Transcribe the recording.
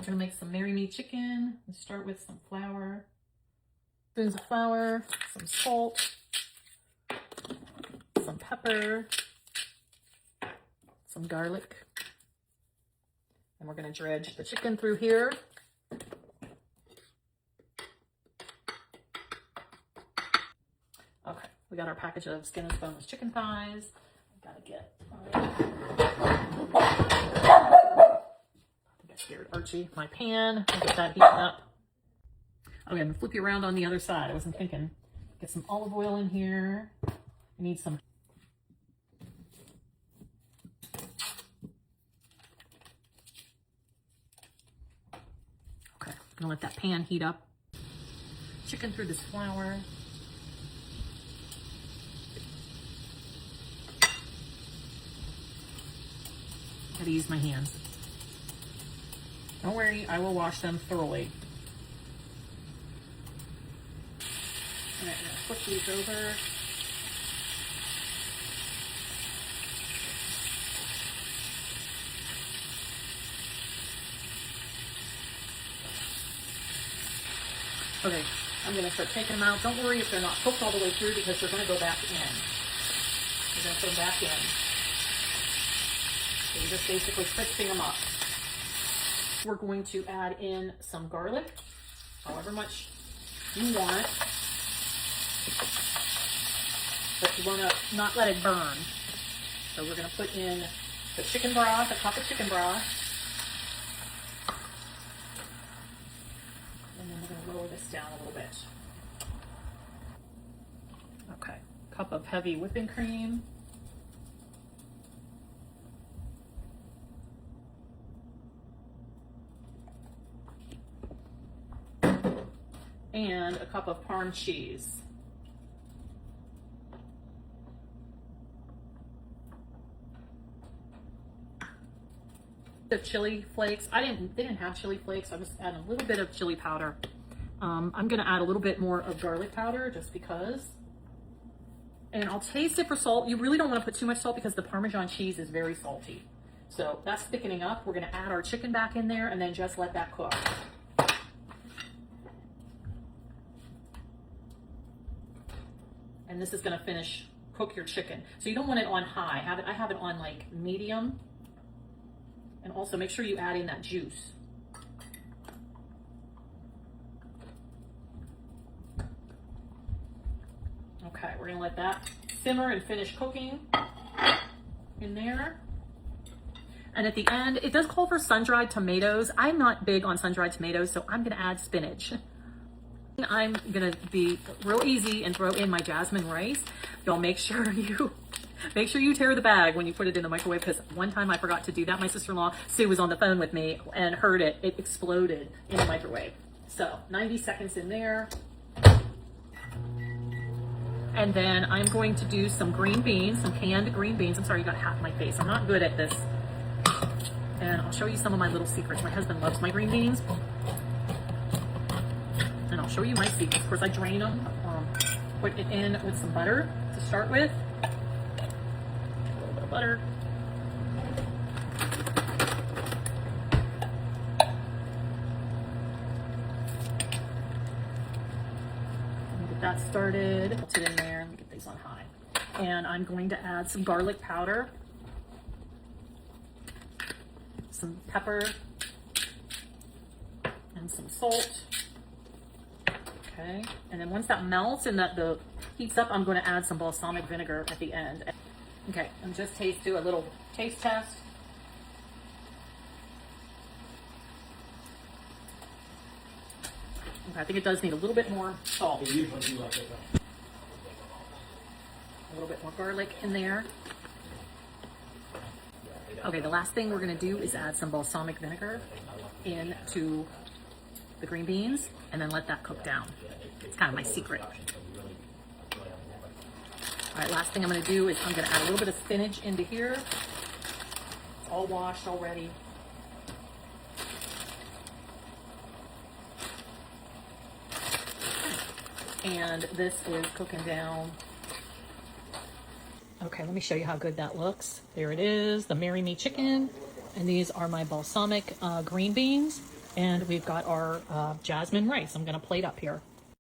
gonna make some Marry Me chicken. Let's start with some flour. Spoons of flour, some salt, some pepper, some garlic. And we're gonna dredge the chicken through here. Okay, we got our package of skin and boneless chicken thighs. Gotta get, I think I scared Archie. My pan, I'll get that heating up. Okay, I'm gonna flip you around on the other side. I wasn't thinking. Get some olive oil in here. I need some. Okay, I'm gonna let that pan heat up. Chicken through this flour. Gotta use my hands. Don't worry, I will wash them thoroughly. All right, I'm gonna flip these over. Okay, I'm gonna start taking them out. Don't worry if they're not cooked all the way through because they're gonna go back in. They're gonna come back in. So you're just basically crisping them up. We're going to add in some garlic, however much you want. But you want to not let it burn. So we're going to put in the chicken broth, a cup of chicken broth. And then we're going to lower this down a little bit. Okay, cup of heavy whipping cream. And a cup of Parm cheese. The chili flakes. They didn't have chili flakes. I was adding a little bit of chili powder. I'm gonna add a little bit more of garlic powder just because. And I'll taste it for salt. You really don't want to put too much salt because the Parmesan cheese is very salty. So that's thickening up. We're gonna add our chicken back in there and then just let that cook. And this is gonna cook your chicken. So you don't want it on high. I have it on like medium. And also make sure you add in that juice. Okay, we're gonna let that simmer and finish cooking in there. And at the end, it does call for sun-dried tomatoes. I'm not big on sun-dried tomatoes, so I'm gonna add spinach. I'm gonna be real easy and throw in my jasmine rice. Y'all make sure you tear the bag when you put it in the microwave, because one time I forgot to do that. My sister-in-law, Sue, was on the phone with me and heard it. It exploded in the microwave. So 90 seconds in there. And then I'm going to do some green beans, some canned green beans. I'm sorry, you got half my face. I'm not good at this. And I'll show you some of my little secrets. My husband loves my green beans. And I'll show you my secrets. Of course, I drain them, put it in with some butter to start with. A little bit of butter. Get that started. Put it in there. Let me get these on high. And I'm going to add some garlic powder, some pepper, and some salt. Okay, and then once that melts and that the heats up, I'm going to add some balsamic vinegar at the end. Okay, and just do a little taste test. Okay, I think it does need a little bit more salt. A little bit more garlic in there. Okay, the last thing we're going to do is add some balsamic vinegar into the green beans and then let that cook down. It's kind of my secret. All right, last thing I'm going to do is I'm going to add a little bit of spinach into here. It's all washed already. And this is cooking down. Okay, let me show you how good that looks. There it is, the Marry Me chicken. And these are my balsamic green beans. And we've got our jasmine rice. I'm going to plate up here.